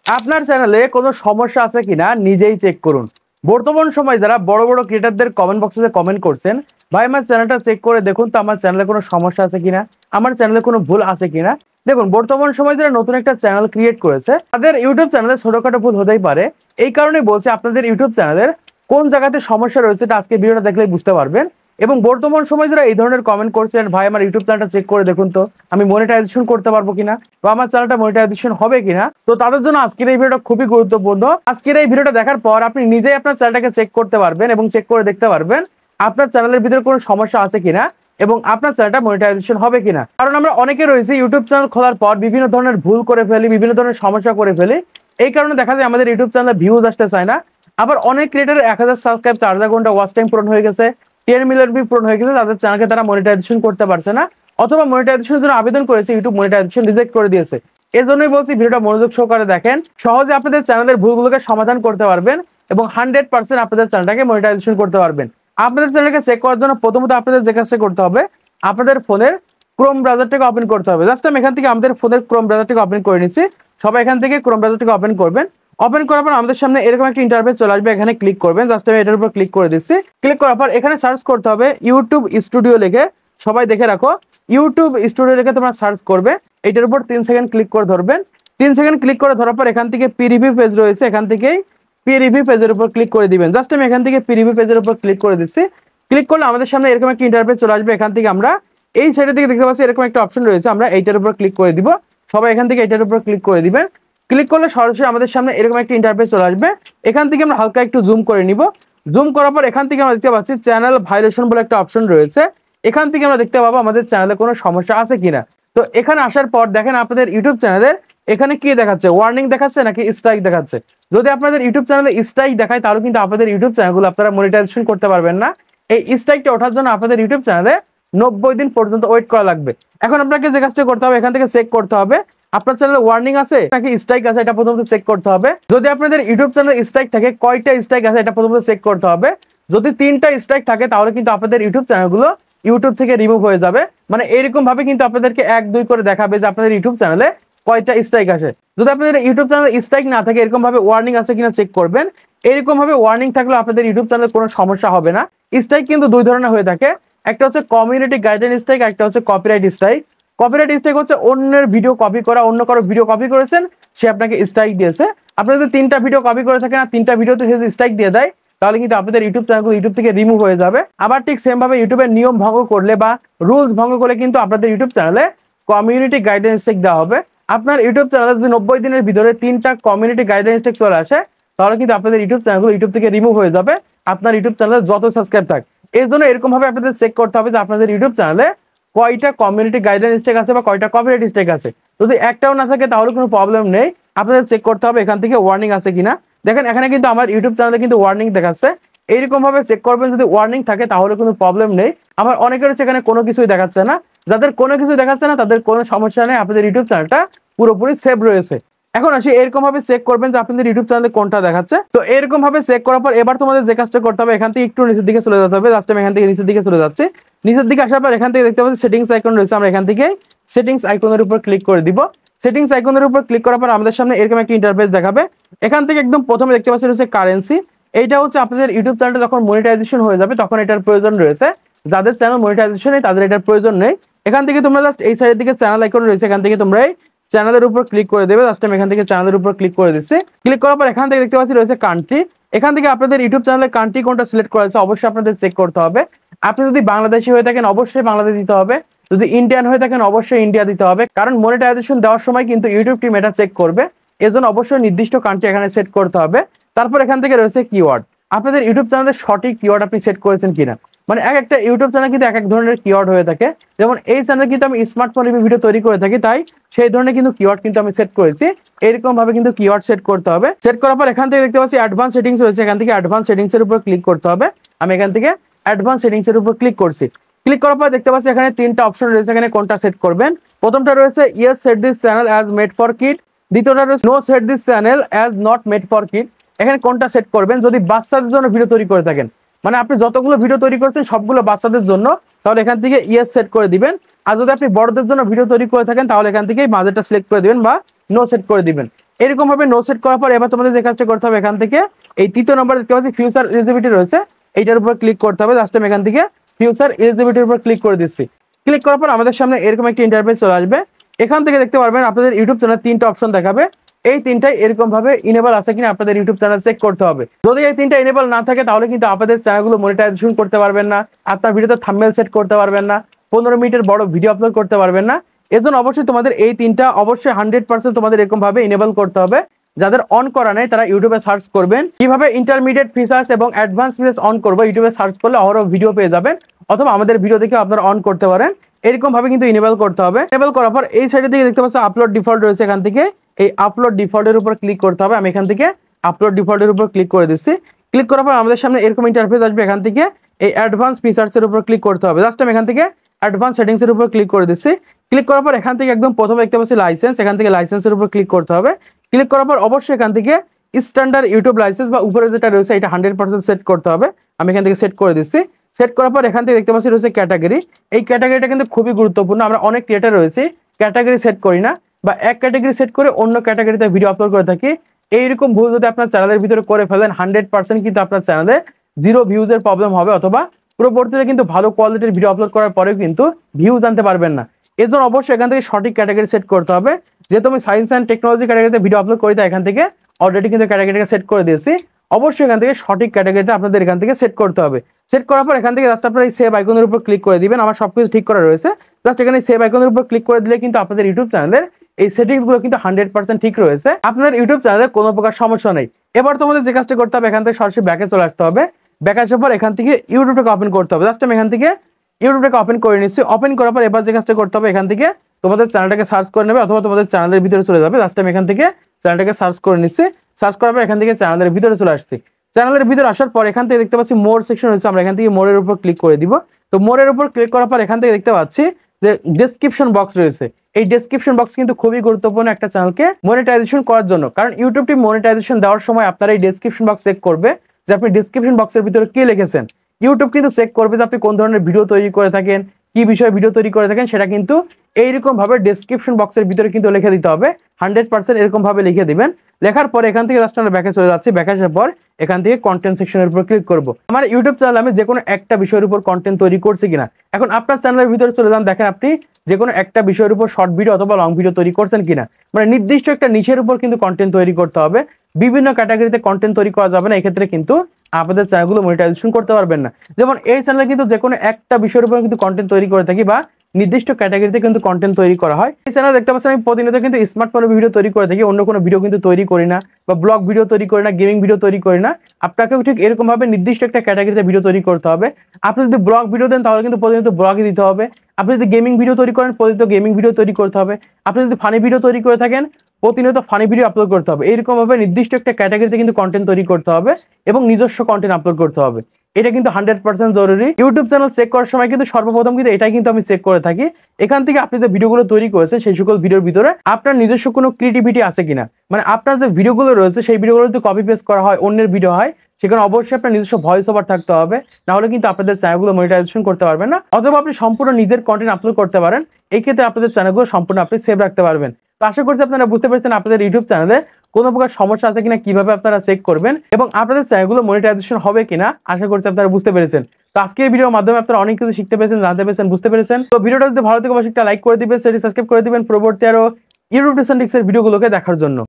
আপনার চ্যানেলে কোনো সমস্যা আছে কিনা নিজেই চেক করুন। বর্তমান সময় যারা বড় বড় ক্রিয়েটরদের কমেন্ট বক্সে কমেন্ট করছেন, ভাই আমার চ্যানেলটা চেক করে দেখুন তো আমার চ্যানেলে কোনো সমস্যা আছে কিনা, আমার চ্যানেলে কোনো ভুল আছে কিনা। দেখুন বর্তমান সময় যারা নতুন একটা চ্যানেল ক্রিয়েট করেছে তাদের ইউটিউব চ্যানেলে ছোটখাটো ভুল হতেই পারে। এই কারণে বলছি আপনাদের ইউটিউব চ্যানেলের কোন জায়গাতে সমস্যা রয়েছে এটা আজকে ভিডিওটা দেখলেই বুঝতে পারবেন। এবং বর্তমান সময় যারা এই ধরনের কমেন্ট করছেন, ভাই আমার ইউটিউব চ্যানেলটা চেক করে দেখুন তো আমি মনিটাইজেশন করতে পারবো কিনা বা আমার চ্যানেলটা মনিটাইজেশন হবে কিনা, তো তাদের জন্য আজকের এই ভিডিওটা খুবই গুরুত্বপূর্ণ। আজকের এই ভিডিওটা দেখার পর আপনি নিজেই আপনার চ্যানেলটাকে চেক করতে পারবেন এবং চেক করে দেখতে পারবেন আপনার চ্যানেলের ভিতরে কোনো সমস্যা আছে কিনা এবং আপনার চ্যানেলটা মনিটাইজেশন হবে কিনা। কারণ আমরা অনেকে রয়েছে ইউটিউব চ্যানেল খোলার পর বিভিন্ন ধরনের ভুল করে ফেলি, বিভিন্ন ধরনের সমস্যা করে ফেলি। এই কারণে দেখা যায় আমাদের ইউটিউব চ্যানেলে ভিউজ আসতে চায় না। আবার অনেক ক্রিয়েটর 1000 সাবস্ক্রাইব 4000 ঘন্টা ওয়াচ টাইম পূরণ হয়ে গেছে, 10 মিলিয়ন ভিউ পূরণ হয়ে গেছে, তাদের চ্যানেলকে তারা মনিটাইজেশন করতে পারছে না, অথবা মনিটাইজেশনের জন্য আবেদন করেছে ইউটিউব মনিটাইজেশন রিজেক্ট করে দিয়েছে। এজন্যই বলছি ভিডিওটা মনোযোগ সহকারে দেখেন, সহজে আপনাদের চ্যানেলের ভুলগুলোকে সমাধান করতে পারবেন এবং 100% আপনাদের চ্যানেলটাকে মনিটাইজেশন করতে পারবেন। আপনাদের চ্যানেলকে চেক করার জন্য প্রথমত আপনাদের যে কাজটা করতে হবে, আপনাদের ফোনের ক্রোম ব্রাউজারটাকে ওপেন করতে হবে। জাস্ট আমি এখান থেকে আমাদের ফোনের ক্রোম ব্রাউজারটাকে ওপেন করে নিচ্ছি। সবাই এখান থেকে ক্রোম ব্রাউজারটাকে ওপেন করবেন। ওপেন করার পর আমাদের সামনে এরকম একটা ইন্টারফেস চলে আসবে, এখানে ক্লিক করবেন। জাস্ট আমি এটার উপর ক্লিক করে দিচ্ছি। ক্লিক করার পর এখানে সার্চ করতে হবে ইউটিউব স্টুডিও লিখে। সবাই দেখে রাখো, ইউটিউব স্টুডিও লিখে তোমরা সার্চ করবে। এটার উপর 3 সেকেন্ড ক্লিক করে ধরবেন। 3 সেকেন্ড ক্লিক করে ধরার পর এখান থেকে পি রিভিউ পেজ রয়েছে, এখান থেকেই পি রিভিউ পেজের উপর ক্লিক করে দিবেন। জাস্ট আমি এখান থেকে পি রিভিউ পেজের উপর ক্লিক করে দিচ্ছি। ক্লিক করলে আমাদের সামনে এরকম একটা ইন্টারফেস চলে আসবে। এখান থেকে আমরা এই সাইডের দিকে দেখতে পাচ্ছি এরকম একটা অপশন রয়েছে, আমরা এইটার উপর ক্লিক করে দিব। সবাই এখান থেকে এটার উপর ক্লিক করে দিবেন। ক্লিক করলে সরাসরি আমাদের সামনে এরকম একটা ইন্টারফেস চলে আসবে। এখান থেকে আমরা হালকা একটু জুম করে নিব। জুম করার পর এখান থেকে আমরা দেখতে পাচ্ছি চ্যানেল ভাইলেশন বলে একটা অপশন রয়েছে। এখান থেকে আমরা দেখতে পাবো আমাদের চ্যানেলে কোনো সমস্যা আছে কিনা। তো এখানে আসার পর দেখেন আপনাদের ইউটিউব চ্যানেলের এখানে কি দেখাচ্ছে, ওয়ার্নিং দেখাচ্ছে নাকি স্ট্রাইক দেখাচ্ছে। যদি আপনাদের ইউটিউব চ্যানেলে স্ট্রাইক দেখায় তাহলে কিন্তু আপনাদের ইউটিউব চ্যানেলগুলো আপনারা মনিটাইজেশন করতে পারবেন না। এই স্ট্রাইকটা ওঠার জন্য আপনাদের ইউটিউব চ্যানেলে 90 দিন পর্যন্ত ওয়েট করা লাগবে। এখন আপনাকে যে কাজটা করতে হবে, এখান থেকে চেক করতে হবে আপনার চ্যানেলে ওয়ার্নিং আছে নাকি স্ট্রাইক আছে, এটা প্রথমত চেক করতে হবে। যদি আপনাদের ইউটিউব চ্যানেলে স্ট্রাইক থাকে, কয়টা স্ট্রাইক আছে এটা প্রথমত চেক করতে হবে। যদি 3টা স্ট্রাইক থাকে তাহলে কিন্তু আপনাদের ইউটিউব চ্যানেলগুলো ইউটিউব থেকে রিমুভ হয়ে যাবে। মানে এরকম ভাবে কিন্তু আপনাদেরকে 1 2 করে দেখাবে যে আপনাদের ইউটিউব চ্যানেলে কয়টা স্ট্রাইক আসে। যদি আপনাদের ইউটিউব চ্যানেলে স্ট্রাইক না থাকে, এরকম ভাবে ওয়ার্নিং আছে কিনা চেক করবেন। এরকম ভাবে ওয়ার্নিং থাকলে আপনাদের ইউটিউব চ্যানেলে কোনো সমস্যা হবে না। স্ট্রাইক কিন্তু 2 ধরনের হয়ে থাকে, একটা হচ্ছে কমিউনিটি গাইডলাইন স্ট্রাইক, একটা হচ্ছে কপিরাইট স্ট্রাইক। কপিরাইট স্ট্রাইক হচ্ছে অন্যের ভিডিও কপি করা, অন্য কারো ভিডিও কপি করেছেন, সে আপনাকে স্ট্রাইক দিয়েছে। আপনি যদি 3টা ভিডিও কপি করে থাকেন আর 3টা ভিডিওতে সে স্ট্রাইক দিয়ে দেয়, তাহলে কিন্তু আপনাদের ইউটিউব চ্যানেলগুলো ইউটিউব থেকে রিমুভ হয়ে যাবে। আবার ঠিক সেম ভাবে ইউটিউবের নিয়ম ভঙ্গ করলে বা রুলস ভঙ্গ করলে কিন্তু আপনাদের ইউটিউব চ্যানেলে কমিউনিটি গাইডলাইন স্ট্রাইক দেওয়া হবে। আপনার ইউটিউব চ্যানেলে যদি 90 দিনের ভিতরে 3টা কমিউনিটি গাইডলাইন স্ট্রাইক চলে আসে, তাহলে কিন্তু আপনাদের ইউটিউব চ্যানেলগুলো ইউটিউব থেকে রিমুভ হয়ে যাবে, আপনার ইউটিউব চ্যানেলে যত সাবস্ক্রাইব থাকে। এই জন্য এরকম ভাবে আপনাদের চেক করতে হবে যে আপনাদের ইউটিউব চ্যানেলে কয়টা কমিউনিটি গাইডলাইন স্ট্রাইক আছে বা কয়টা কপিরাইট স্ট্রাইক আছে। যদি একটাও না থাকে তাহলে কোনো প্রবলেম নেই, আপনাদের চেক করতে হবে এখান থেকে ওয়ার্নিং আছে কিনা। দেখেন এখানে কিন্তু আমার ইউটিউব চ্যানেলে কিন্তু ওয়ার্নিং দেখাচ্ছে। এইরকম ভাবে চেক করবেন, যদি ওয়ার্নিং থাকে তাহলে কোনো প্রবলেম নেই। আবার অনেকের হচ্ছে এখানে কোনো কিছুই দেখাচ্ছে না, যাদের কোনো কিছু দেখাচ্ছে না তাদের কোনো সমস্যা নেই, আপনাদের ইউটিউব চ্যানেলটা পুরোপুরি সেভ রয়েছে। এখন আসি এরকম ভাবে চেক করবেন যে আপনাদের ইউটিউব চ্যানেলে কোনটা দেখাচ্ছে। তো এরকম ভাবে চেক করার পর এবার তোমাদের যে কাজটা করতে হবে, এখান থেকে একটু নিচের দিকে চলে যেতে হবে। জাস্ট আমি এখান থেকে নিচের দিকে চলে যাচ্ছি। নিচের দিকে আসার পর এখান থেকে দেখতে পাচ্ছি সেটিংস আইকন রয়েছে, আমরা এখান থেকে সেটিংস আইকনের উপর ক্লিক করে দিব। সেটিংস আইকনের উপর ক্লিক করার পর আমাদের সামনে এরকম একটা ইন্টারফেস দেখাবে। এখান থেকে একদম প্রথমে দেখতে পাচ্ছি রয়েছে কারেন্সি। এইটা হচ্ছে আপনাদের ইউটিউব চ্যানেলটা যখন মনিটাইজেশন হয়ে যাবে তখন এটার প্রয়োজন রয়েছে। যাদের চ্যানেল মনিটাইজেশন নেই তাদের এটার প্রয়োজন নেই। এখান থেকে তোমরা জাস্ট এই সাইডের দিকে চ্যানেল আইকন রয়েছে, এখান থেকে তোমরা এই চ্যানেলের উপর ক্লিক করে দেবে। জাস্ট আমি এখান থেকে চ্যানেলের উপর ক্লিক করে দিচ্ছি। ক্লিক করার পর এখান থেকে দেখতে পাচ্ছি রয়েছে কান্ট্রি। এখান থেকে আপনাদের ইউটিউব চ্যানেলের কান্ট্রি কোনটা সিলেক্ট করা আছে অবশ্যই আপনাদের চেক করতে হবে। আপনি যদি বাংলাদেশি হয়ে থাকেন অবশ্যই বাংলাদেশ দিতে হবে, যদি ইন্ডিয়ান হয়ে থাকেন অবশ্যই ইন্ডিয়া দিতে হবে, কারণ মনিটাইজেশন দেওয়ার সময় কিন্তু ইউটিউব টিম এটা চেক করবে। এজন্য অবশ্যই নির্দিষ্ট কান্ট্রি এখানে সেট করতে হবে। তারপর এখান থেকে রয়েছে কিওয়ার্ড, আপনাদের ইউটিউব চ্যানেলের সঠিক কিওয়ার্ড আপনি সেট করেছেন কিনা। মানে একটা ইউটিউব চ্যানেল কিন্তু এক ধরনের কিওয়ার্ড হয়ে থাকে। যেমন এই চ্যানেলে কিন্তু আমি স্মার্টফোন রিভিউ ভিডিও তৈরি করে থাকি, তাই সেই ধরনের কিন্তু কিওয়ার্ড কিন্তু আমি সেট করেছি। এরকম ভাবে কিন্তু কিওয়ার্ড সেট করতে হবে। সেট করার পর এখান থেকে দেখতে পাচ্ছি অ্যাডভান্স সেটিংস রয়েছে, এখান থেকে অ্যাডভান্স সেটিংস এর উপর ক্লিক করতে হবে। আমি এখান থেকে অ্যাডভান্স সেটিংস এর উপর ক্লিক করছি। ক্লিক করার পর দেখতে পাচ্ছি এখানে 3টা অপশন রয়েছে, এখানে কোনটা সেট করবেন। প্রথমটা রয়েছে yes set this channel as made for kid, দ্বিতীয়টা রয়েছে no set this channel as not made for kid. এখানে কোনটা সেট করবেন, যদি বাচ্চাদের জন্য ভিডিও তৈরি করে থাকেন, মানে আপনি যতগুলো ভিডিও তৈরি করছেন সবগুলো বাচ্চাদের জন্য, তাহলে এখান থেকে ইয়েস সেট করে দিবেন। আর যদি আপনি বড়দের জন্য ভিডিও তৈরি করে থাকেন তাহলে এখান থেকে মাঝেরটা সিলেক্ট করে দিবেন বা নো সেট করে দিবেন। এরকম ভাবে নো সেট করার পর এবার তোমাদের যে কাজটা করতে হবে, এখান থেকে এই তৃতীয় নম্বরে দেখতে পাচ্ছি ফিউচার এলিজিবিলিটি রয়েছে, এইটার উপর ক্লিক করতে হবে। জাস্ট আমি এখান থেকে ফিউচার এলিজিবিলিটির উপর ক্লিক করে দিচ্ছি। ক্লিক করার পর আমাদের সামনে এরকম একটা ইন্টারফেস চলে আসবে। এখান থেকে দেখতে পারবেন আপনাদের ইউটিউব চ্যানেল 3টা অপশন দেখাবে। এই 3টাই এরকম ভাবে ইনেবল আছে কিনা আপনাদের ইউটিউব চ্যানেল চেক করতে হবে। যদি এই 3টা ইনেবল না থাকে তাহলে কিন্তু আপনাদের চ্যানেলগুলো মনিটাইজেশন করতে পারবেন না, আপনার ভিডিওতে থাম্বনেল সেট করতে পারবেন না, 15 মিনিটের বড় ভিডিও আপলোড করতে পারবেন না। এজন্য অবশ্যই তোমাদের এই 3টা অবশ্যই 100% তোমাদের এরকম ভাবে ইনেবল করতে হবে। যাদের অন করা নেই তারা ইউটিউবে সার্চ করবেন কিভাবে ইন্টারমিডিয়েট ফিচার্স এবং অ্যাডভান্স ফিচার্স অন করবো, ইউটিউবে সার্চ করলে অহরহ ভিডিও পেয়ে যাবেন, অথবা আমাদের ভিডিও দেখে আপনারা অন করতে পারেন। এরকম ভাবে কিন্তু ইনেবল করতে হবে। ইনেবল করার পর এই সাইডে দিকে দেখতে পাচ্ছেন আপলোড ডিফল্ট রয়েছে, এখান থেকে এই আপলোড ডিফল্টের উপর ক্লিক করতে হবে। আমি এখান থেকে আপলোড ডিফল্টের উপর ক্লিক করে দিচ্ছি। ক্লিক করার পর আমাদের সামনে এরকম ইন্টারফেস আসবে। এখান থেকে এই অ্যাডভান্স ফিচার্সের উপর ক্লিক করতে হবে। জাস্ট আমি এখান থেকে অ্যাডভান্স সেটিংসের উপর ক্লিক করে দিচ্ছি। ক্লিক করার পর এখান থেকে একদম প্রথমে দেখতে পাচ্ছি লাইসেন্স, এখান থেকে লাইসেন্সের উপর ক্লিক করতে হবে। ক্লিক করার পর অবশ্যই এখান থেকে স্ট্যান্ডার্ড ইউটিউব লাইসেন্স বা উপরে যেটা রয়েছে এটা 100% সেট করতে হবে। আমি এখান থেকে সেট করে দিচ্ছি। সেট করার পর এখান থেকে দেখতে পাচ্ছি রয়েছে ক্যাটাগরি। এই ক্যাটাগরিটা কিন্তু খুবই গুরুত্বপূর্ণ। আমরা অনেক ক্রিয়েটর রয়েছে ক্যাটাগরি সেট করি না, বা এক ক্যাটাগরি সেট করে অন্য ক্যাটাগরিতে ভিডিও আপলোড করে থাকি। এইরকম ভুল যদি আপনার চ্যানেলের ভিতরে করে ফেলেন 100% কিন্তু আপনার চ্যানেলে 0 ভিউজের প্রবলেম হবে, অথবা পরবর্তীতে কিন্তু ভালো কোয়ালিটির ভিডিও আপলোড করার পরেও কিন্তু ভিউজ আনতে পারবেন না। এজন্য অবশ্যই এখান থেকে সঠিক ক্যাটাগরি সেট করতে হবে। যেহেতু আমি সায়েন্স অ্যান্ড টেকনোলজি ক্যাটাগরিতে ভিডিও আপলোড করি, তাই এখান থেকে অলরেডি কিন্তু ক্যাটাগরিটাকে সেট করে দিয়েছি। অবশ্যই এখান থেকে সঠিক ক্যাটাগরিতে আপনাদের এখান থেকে সেট করতে হবে। সেট করার পর এখান থেকে জাস্ট আপনারা এই সেভ আইকনের উপর ক্লিক করে দিবেন। আমার সবকিছু ঠিক করা রয়েছে, জাস্ট এখানে সেভ আইকনের উপর ক্লিক করে দিলে কিন্তু আপনাদের ইউটিউব চ্যানেলের এই সেটিংসগুলো কিন্তু 100% ঠিক রয়েছে। আপনাদের ইউটিউব চ্যানেলে কোনো প্রকার সমস্যা নেই। এবার তোমাদের যে কাজটা করতে হবে, এখান থেকে সরাসরি ব্যাকে চলে আসতে হবে। ব্যাক আসার পর এখান থেকে ইউটিউবটাকে ওপেন করতে হবে। জাস্ট আমি এখান থেকে ইউটিউবটাকে ওপেন করে নিচ্ছি। ওপেন করার পর এবার যে কাজটা করতে হবে, এখান থেকে তোমাদের চ্যানেলটাকে সার্চ করে নেবে, অথবা তোমাদের চ্যানেলের ভিতরে চলে যাবে। জাস্ট আমি এখান থেকে চ্যানেলটাকে সার্চ করে নিচ্ছি। সার্চ করার পর এখান থেকে চ্যানেলের ভিতরে চলে আসছি। চ্যানেলের ভিতরে আসার পর এখান থেকে দেখতে পাচ্ছি মোর সেকশন রয়েছে, আমরা এখান থেকে মোরের উপর ক্লিক করে দিব। তো মোরের উপর ক্লিক করার পর এখান থেকে দেখতে পাচ্ছি যে ডেসক্রিপশন বক্স রয়েছে। এই ডেসক্রিপশন বক্স কিন্তু খুবই গুরুত্বপূর্ণ একটা চ্যানেলকে মনিটাইজেশন করার জন্য, কারণ ইউটিউবটি মনিটাইজেশন দেওয়ার সময় আপনারা এই ডেসক্রিপশন বক্স চেক করবে যে আপনি ডেসক্রিপশন বক্সের ভিতরে কি লিখেছেন। ইউটিউব কিন্তু চেক করবে যে আপনি কোন ধরনের ভিডিও তৈরি করে থাকেন, কি বিষয়ে ভিডিও তৈরি করে থাকেন, সেটা কিন্তু এইরকম ভাবে ডেসক্রিপশন বক্সের ভিতরে কিন্তু লিখে দিতে হবে। 100% এরকম ভাবে লিখে দিবেন। লেখার পর এখান থেকে জাস্ট আমরা ব্যাকে চলে যাচ্ছি। ব্যাকে আসার পর এখান থেকে কন্টেন্ট সেকশনের উপর ক্লিক করব। আমার ইউটিউব চ্যানেলে আমি যে কোনো একটা বিষয়ের উপর কন্টেন্ট তৈরি করছি কিনা, এখন আপনার চ্যানেলের ভিতরে চলে যান, দেখেন আপনি যে কোনো একটা বিষয়ের উপর শর্ট ভিডিও অথবা লং ভিডিও তৈরি করছেন কিনা। মানে নির্দিষ্ট একটা নিশের উপর কিন্তু কন্টেন্ট তৈরি করতে হবে। বিভিন্ন ক্যাটাগরিতে কন্টেন্ট তৈরি করা যাবে না, এক্ষেত্রে কিন্তু আপনাদের চ্যানেলগুলো মনিটাইজেশন করতে পারবেন না। যেমন এই চ্যানেলে কিন্তু যে কোনো একটা বিষয়ের উপর কিন্তু কন্টেন্ট তৈরি করে থাকি, বা নির্দিষ্ট ক্যাটাগরিতে কিন্তু কন্টেন্ট তৈরি করা হয়। এই চ্যানেলে দেখতে পাচ্ছেন আমি প্রতিনিয়ত কিন্তু স্মার্টফোনে ভিডিও তৈরি করে থাকি, অন্য কোনো ভিডিও কিন্তু তৈরি করি না, বা ব্লগ ভিডিও তৈরি করি না, গেমিং ভিডিও তৈরি করি না। আপনাকেও ঠিক এরকম ভাবে নির্দিষ্ট একটা ক্যাটাগরিতে ভিডিও তৈরি করতে হবে। আপনি যদি ব্লগ ভিডিও দেন তাহলে কিন্তু প্রতিনিয়ত ব্লগই দিতে হবে। আপনি যদি গেমিং ভিডিও তৈরি করেন প্রতিনিয়ত গেমিং ভিডিও তৈরি করতে হবে। আপনি যদি ফানি ভিডিও তৈরি করে থাকেন প্রতিনিয়ত ফানি ভিডিও আপলোড করতে হবে। এইরকম ভাবে নির্দিষ্ট একটা ক্যাটাগরিতে কিন্তু কন্টেন্ট তৈরি করতে হবে এবং নিজস্ব কন্টেন্ট আপলোড করতে হবে। এটা কিন্তু 100% জরুরি। ইউটিউব চ্যানেল চেক করার সময় কিন্তু সর্বপ্রথম কিন্তু এটাই কিন্তু আমি চেক করে থাকি। এখান থেকে আপনি যে ভিডিওগুলো তৈরি করেছেন সেই সকল ভিডিওর ভিতরে আপনার নিজস্ব কোনো ক্রিয়েটিভিটি আছে কিনা, মানে আপনার যে ভিডিওগুলো রয়েছে সেই ভিডিওগুলো যদি কপি পেস্ট করা হয়, অন্যের ভিডিও হয়, সেখানে অবশ্যই আপনার নিজস্ব ভয়েস ওভার থাকতে হবে, না হলে কিন্তু আপনাদের চ্যানেলগুলো মনিটাইজেশন করতে পারবেন না। অথবা আপনি সম্পূর্ণ নিজের কন্টেন্ট আপলোড করতে পারেন, এই ক্ষেত্রে আপনাদের চ্যানেলগুলো সম্পূর্ণ আপনি সেভ রাখতে পারবেন। তো আশা করছি আপনারা বুঝতে পেরেছেন আপনাদের ইউটিউব চ্যানেলে কোনো প্রকার সমস্যা আছে কিনা, কিভাবে আপনারা চেক করবেন এবং আপনাদের চ্যানেলগুলো মনিটাইজেশন হবে কিনা, আশা করছি আপনারা বুঝতে পেরেছেন। তো আজকের ভিডিওর মাধ্যমে আপনারা অনেক কিছু শিখতে পেরেছেন, জানতে পেরেছেন, বুঝতে পেরেছেন। তো ভিডিওটা যদি ভালো থেকে অবশ্যই একটা লাইক করে দিবেন, সেটি সাবস্ক্রাইব করে দিবেন পরবর্তী আরো ইউটিউব টিপস এন্ড ট্রিক্সের ভিডিওগুলোকে দেখার জন্য।